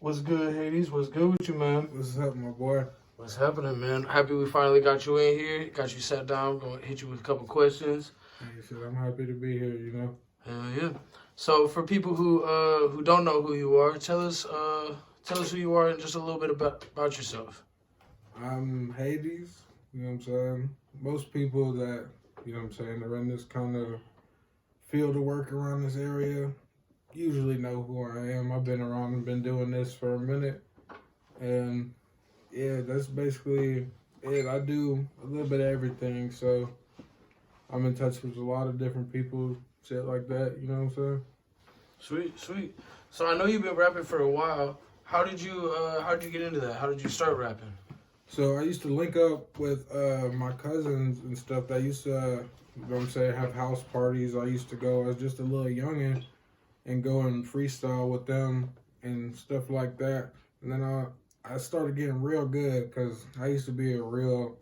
What's good, Hades? What's good with you, man? What's up, my boy? What's happening, man? Happy we finally got you in here. Got you sat down. Gonna hit you with a couple questions. Hey, shit, I'm happy to be here, you know. Hell yeah. So for people who don't know who you are, tell us who you are and just a little bit about yourself. I'm Hades, you know what I'm saying? Most people that, you know what I'm saying, are in this kind of field of work around this area usually know who I am. I've been around and been doing this for a minute. And yeah, that's basically it. I do a little bit of everything, so I'm in touch with a lot of different people, shit like that, you know what I'm saying? Sweet, sweet. So I know you've been rapping for a while. How did you get into that? How did you start rapping? So I used to link up with my cousins and stuff that used to, you know what I'm saying, have house parties. I used to go as just a little youngin' and go and freestyle with them and stuff like that. And then I started getting real good because I used to be a real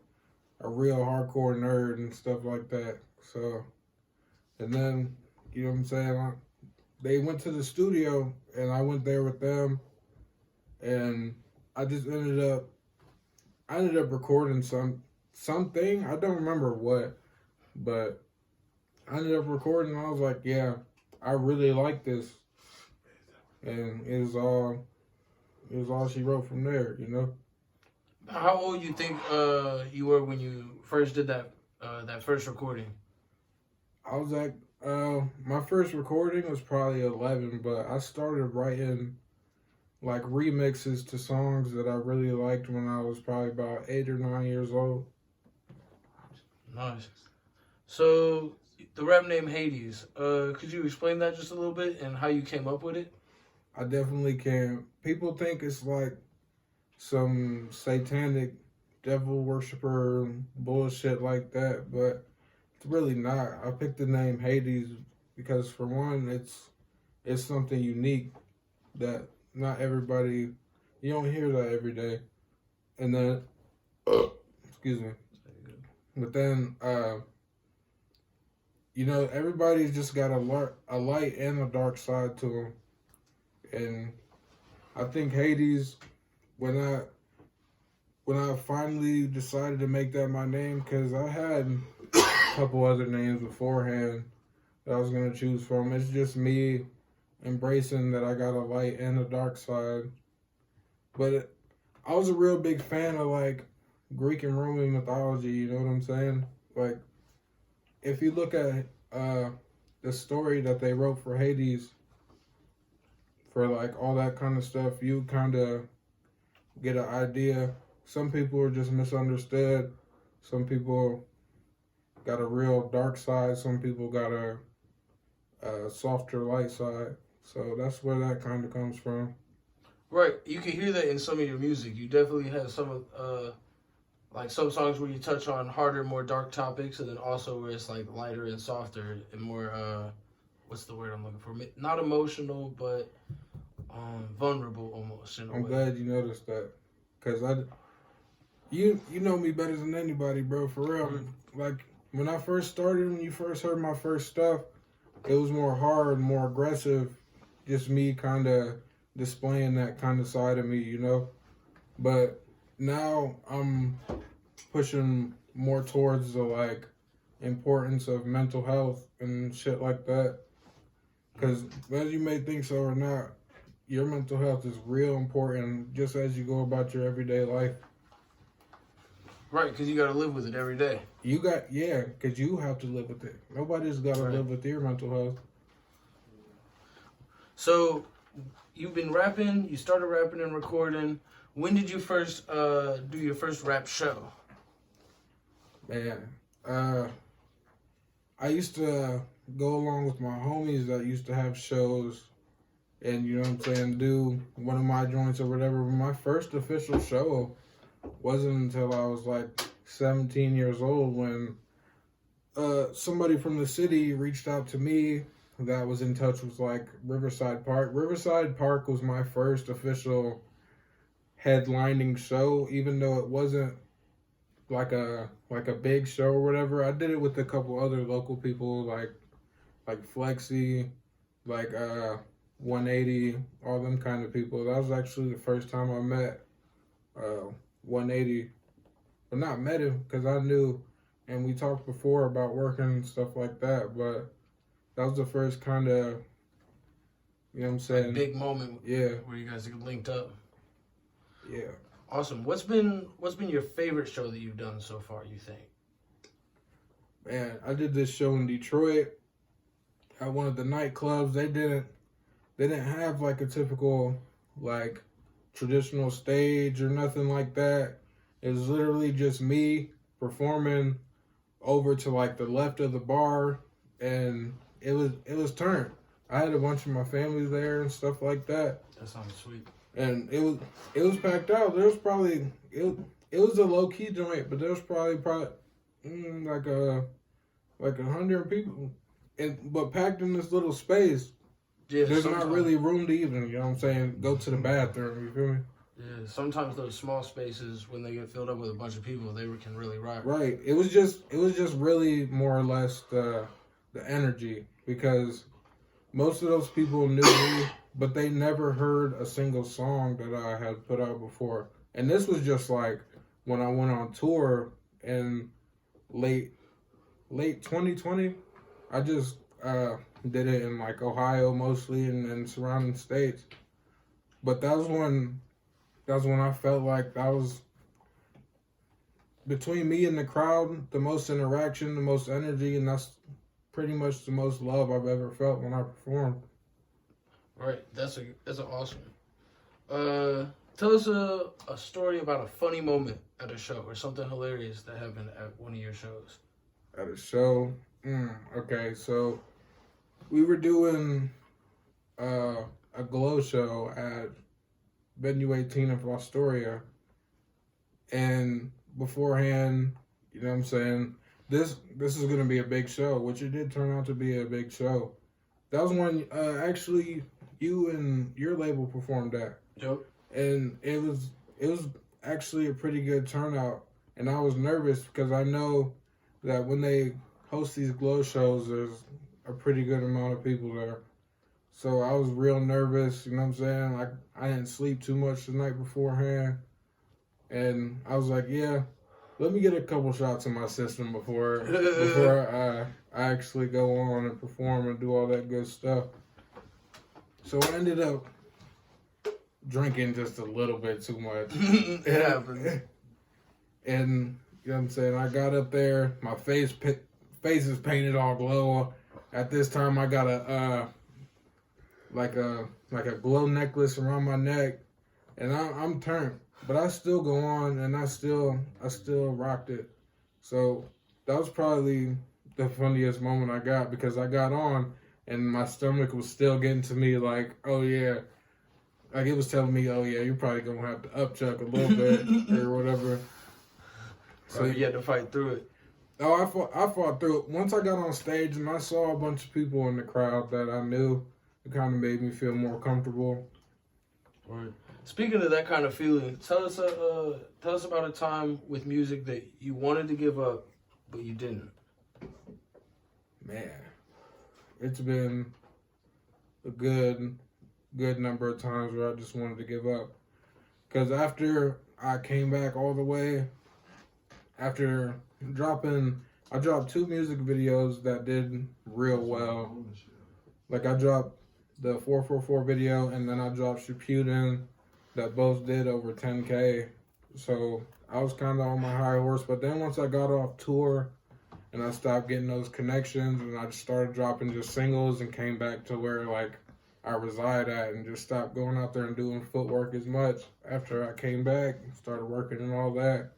hardcore nerd and stuff like that. So, and then, you know what I'm saying, they went to the studio and I went there with them and I just I ended up recording something. I don't remember what, but I ended up recording and I was like, yeah, I really like this. And it was all she wrote from there, you know? How old you think you were when you first did that first recording? I was like, my first recording was probably 11, but I started writing like remixes to songs that I really liked when I was probably about 8 or 9 years old. Nice. So the rap name Hades. Could you explain that just a little bit and how you came up with it? I definitely can. People think it's like some satanic devil worshiper bullshit like that, but it's really not. I picked the name Hades because for one, it's something unique that not everybody, you don't hear that every day. And then, excuse me. But then, you know, everybody's just got a light and a dark side to them. And I think Hades, when I finally decided to make that my name, because I had a couple other names beforehand that I was going to choose from. It's just me embracing that I got a light and a dark side. But I was a real big fan of like Greek and Roman mythology, you know what I'm saying? Like, if you look at the story that they wrote for Hades, for like all that kind of stuff, you kind of get an idea. Some people are just misunderstood. Some people got a real dark side. Some people got a softer light side. So that's where that kind of comes from. Right. You can hear that in some of your music. You definitely have some like some songs where you touch on harder, more dark topics, and then also where it's like lighter and softer and more what's the word I'm looking for? Not emotional, but vulnerable almost in a I'm way. glad you noticed that, cause you know me better than anybody, bro. For real. Like when I first started, when you first heard my first stuff, it was more hard, more aggressive. Just me kind of displaying that kind of side of me, you know. But now I'm pushing more towards the like importance of mental health and shit like that. Because whether you may think so or not, your mental health is real important just as you go about your everyday life. Right, because you got to live with it every day. Because you have to live with it. Nobody's got to live with your mental health. So, you've been rapping, you started rapping and recording. When did you first do your first rap show? Man, I used to go along with my homies that used to have shows and, you know what I'm saying, do one of my joints or whatever. But my first official show wasn't until I was like 17 years old when somebody from the city reached out to me that was in touch with like Riverside Park. Riverside Park was my first official headlining show, even though it wasn't like a big show or whatever. I did it with a couple other local people like Flexi, like 180, all them kind of people. That was actually the first time I met 180. But not met him because I knew, and we talked before about working and stuff like that. But that was the first kind of, you know what I'm saying? Big moment. Yeah. Where you guys linked up. Yeah. Awesome. What's been your favorite show that you've done so far, you think? Man, I did this show in Detroit at one of the nightclubs. They didn't have like a typical like traditional stage or nothing like that. It was literally just me performing over to like the left of the bar, and it was turned. I had a bunch of my family there and stuff like that. That sounds sweet. And it was packed out. There was probably it was a low key joint, but there was probably like 100 people, but packed in this little space. Yeah, there's not really room to even, you know what I'm saying, go to the bathroom. You feel me? Yeah, sometimes those small spaces, when they get filled up with a bunch of people, they can really rock. Right. It was just really more or less the energy, because most of those people knew me, but they never heard a single song that I had put out before. And this was just like when I went on tour in late 2020. I just did it in like Ohio mostly and surrounding states. But that was when I felt like that was, between me and the crowd, the most interaction, the most energy, and that's pretty much the most love I've ever felt when I performed. Right, that's awesome. Tell us a story about a funny moment at a show or something hilarious that happened at one of your shows. At a show, okay, so we were doing a glow show at Venue 18 of Astoria, and beforehand, you know what I'm saying, this is going to be a big show, which it did turn out to be a big show. That was when actually you and your label performed at. Yep. And it was actually a pretty good turnout, and I was nervous because I know that when they host these glow shows, there's a pretty good amount of people there. So I was real nervous, you know what I'm saying? Like, I didn't sleep too much the night beforehand. And I was like, yeah, let me get a couple shots in my system before I actually go on and perform and do all that good stuff. So I ended up drinking just a little bit too much. It happened. And you know what I'm saying, I got up there, my face is painted all glow. At this time, I got a glow necklace around my neck, and I'm turned, but I still go on, and I still rocked it. So that was probably the funniest moment I got, because I got on, and my stomach was still getting to me like, oh yeah, like it was telling me, oh yeah, you're probably gonna have to upchuck a little bit or whatever. So you had to fight through it. Oh, I fought through it. Once I got on stage and I saw a bunch of people in the crowd that I knew, it kind of made me feel more comfortable. Right. Speaking of that kind of feeling, tell us about a time with music that you wanted to give up, but you didn't. Man, it's been a good number of times where I just wanted to give up. Because after I came back all the way, after I dropped 2 music videos that did real well. Like I dropped the 444 video, and then I dropped Shaputin, that both did over 10K. So I was kind of on my high horse. But then once I got off tour and I stopped getting those connections, and I just started dropping just singles and came back to where like I reside at, and just stopped going out there and doing footwork as much. After I came back and started working and all that,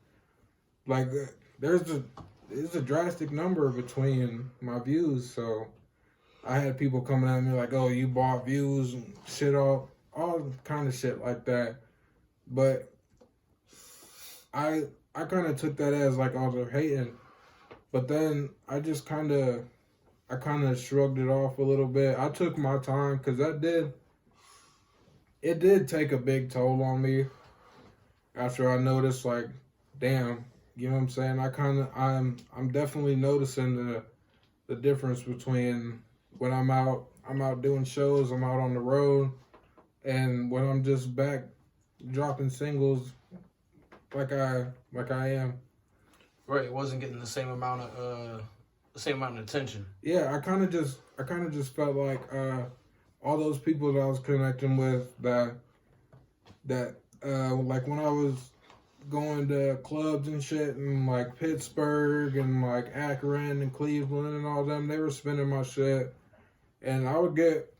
like there's a drastic number between my views. So I had people coming at me like, oh, you bought views and shit, all kind of shit like that. But I kind of took that as like I was hating. But then I just kind of shrugged it off a little bit. I took my time, because it did take a big toll on me after I noticed, like, damn, you know what I'm saying? I'm definitely noticing the difference between when I'm out I'm out doing shows, I'm out on the road, and when I'm just back dropping singles like I am. Right, it wasn't getting the same amount of attention. Yeah, I kind of just felt like all those people that I was connecting with that like when I was going to clubs and shit in like Pittsburgh and like Akron and Cleveland and all them, they were spinning my shit, and I would get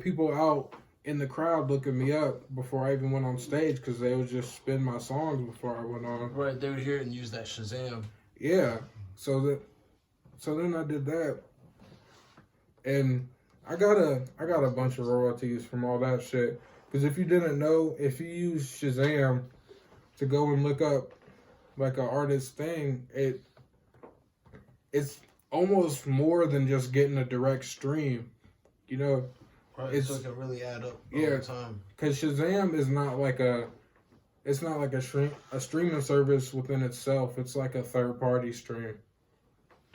people out in the crowd looking me up before I even went on stage because they would just spin my songs before I went on. Right, they would hear it and use that Shazam. Yeah, so then I did that, and I got a bunch of royalties from all that shit. Because if you didn't know, if you use Shazam to go and look up like an artist's thing, it's almost more than just getting a direct stream. You know, Right, so it can really add up yeah, over time. Because Shazam is not like a streaming service within itself. It's like a third party stream.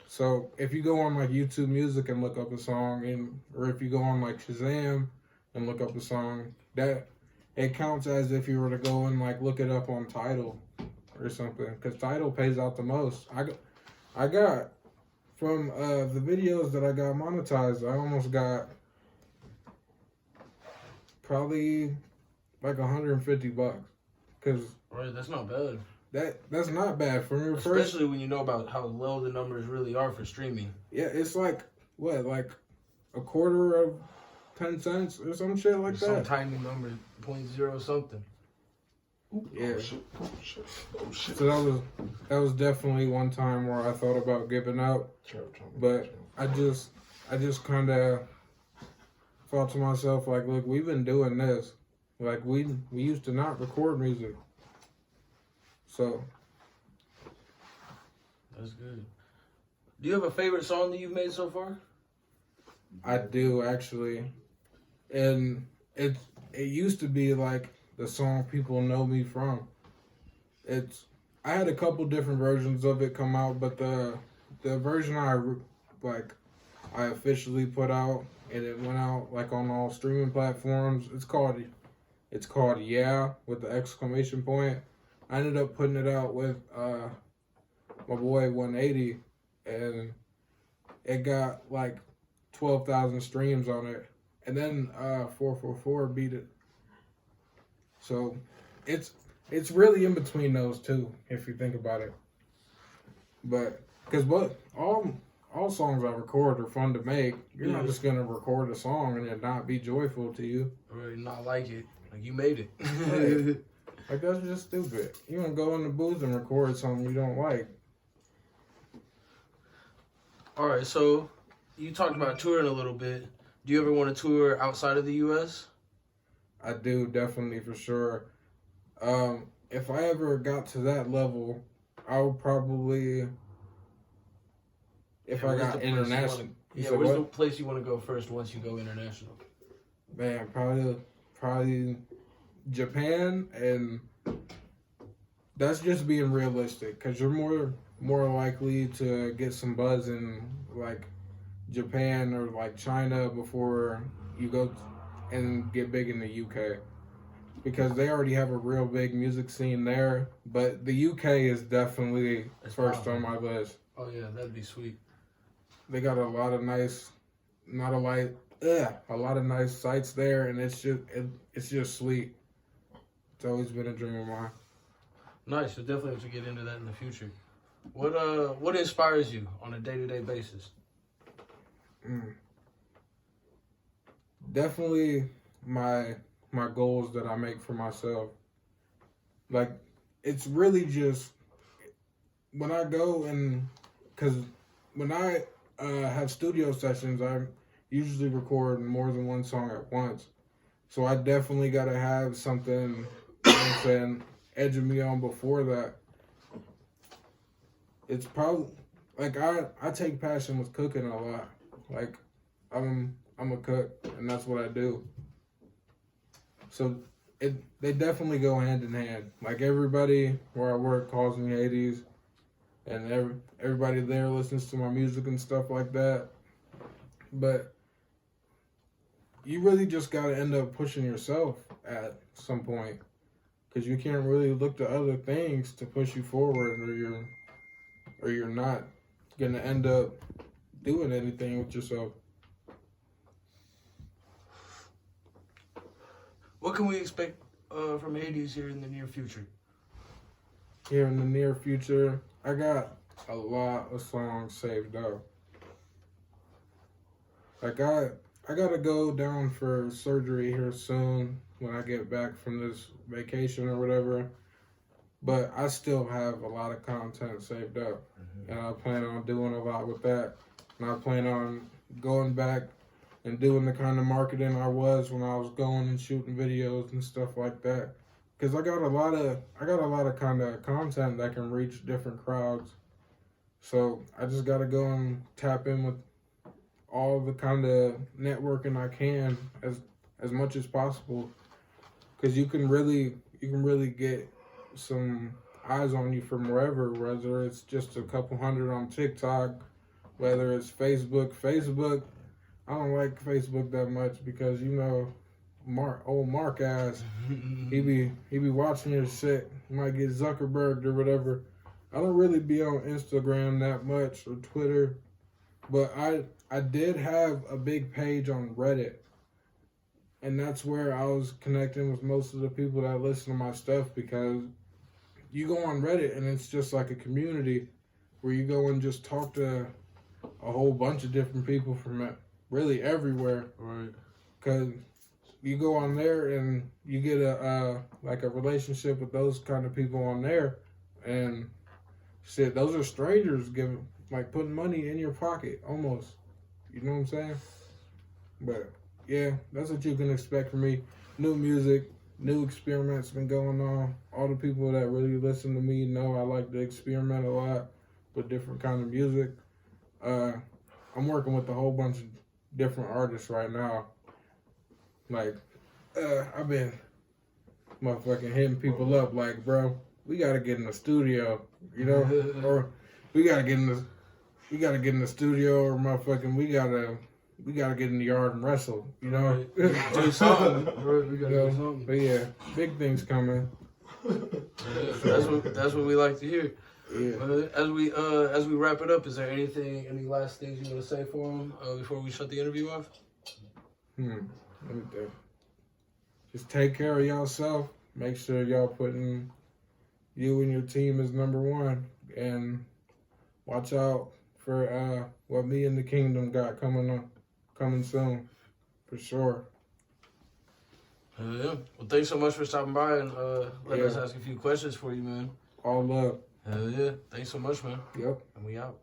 So if you go on like YouTube Music and look up a song, or if you go on like Shazam and look up a song, that it counts as if you were to go and like look it up on Tidal or something, because Tidal pays out the most. I got from the videos that I got monetized, I almost got probably like $150, because right, that's not bad. That's not bad for me. Especially when you know about how low the numbers really are for streaming. Yeah, it's like what, like a quarter of 10 cents or some shit like some that. Tiny number, 0.0 something. Yeah. Oh shit. So that was definitely one time where I thought about giving up, but I just kind of thought to myself like, look, we've been doing this. Like we used to not record music. So that's good. Do you have a favorite song that you've made so far? I do actually, and it used to be like the song people know me from. I had a couple different versions of it come out, but the version I officially put out and it went out like on all streaming platforms. It's called Yeah with the exclamation point. I ended up putting it out with my boy 180, and it got like 12,000 streams on it, and then 444 beat it. So it's really in between those two if you think about it. But because all songs I record are fun to make. You're not just gonna record a song and it not be joyful to you, or not like it. Like you made it. Right. Like that's just stupid. You gonna go in the booth and record something you don't like. All right, so you talked about touring a little bit. Do you ever want to tour outside of the U.S.? I do, definitely, for sure. If I ever got to that level, I would probably, if I got international. Where's the place you want to go first once you go international? Man, probably Japan, and that's just being realistic, because you're more likely to get some buzz in like Japan or like China before you go and get big in the UK, because they already have a real big music scene there. But the UK is definitely first on my list. Oh yeah, that'd be sweet. They got a lot of nice, a lot of nice sites there, and it's just sweet. It's always been a dream of mine. Nice. You'll definitely have to get into that in the future. What inspires you on a day-to-day basis? Definitely my goals that I make for myself. Like, it's really just when I go and, because when I have studio sessions, I usually record more than one song at once. So I definitely got to have something, you know what I'm saying, edging me on before that. It's probably, like, I take passion with cooking a lot. Like, I'm a cook, and that's what I do. So they definitely go hand in hand. Like, everybody where I work calls me Hades, and everybody there listens to my music and stuff like that. But you really just got to end up pushing yourself at some point, because you can't really look to other things to push you forward, or you're not gonna end up doing anything with yourself. What can we expect from Hades here in the near future? Here in the near future, I got a lot of songs saved up. Like I gotta go down for surgery here soon when I get back from this vacation or whatever. But I still have a lot of content saved up, and I plan on doing a lot with that. And I plan on going back and doing the kind of marketing I was when I was going and shooting videos and stuff like that. Cause I got a lot of kind of content that can reach different crowds. So I just gotta go and tap in with all the kind of networking I can as much as possible. Cause you can really get some eyes on you from wherever, whether it's just a couple hundred on TikTok, whether it's Facebook. I don't like Facebook that much because Mark ass, he be watching your shit. He might get Zuckerberged or whatever. I don't really be on Instagram that much or Twitter, but I did have a big page on Reddit, and that's where I was connecting with most of the people that listen to my stuff, because you go on Reddit and it's just like a community where you go and just talk to a whole bunch of different people from really everywhere. Right. Because you go on there and you get a relationship with those kind of people on there, and shit, those are strangers putting money in your pocket almost. You know what I'm saying? But yeah, that's what you can expect from me. New music, new experiments been going on. All the people that really listen to me know I like to experiment a lot with different kind of music. I'm working with a whole bunch of different artists right now. Like, I've been motherfucking hitting people up like, bro, we gotta get in the studio, you know, or we gotta get in the studio, or motherfucking we gotta get in the yard and wrestle, you know. Do something. We gotta do something. But yeah, big things coming. That's what we like to hear. Yeah. As we wrap it up, is there any last things you want to say for them before we shut the interview off? Let me think. Just take care of yourself. Make sure y'all putting you and your team as number one, and watch out for what me and the Kingdom got coming soon, for sure. Yeah. Well, thanks so much for stopping by and letting us ask a few questions for you, man. All love. Hell yeah. Thanks so much, man. Yep. And we out.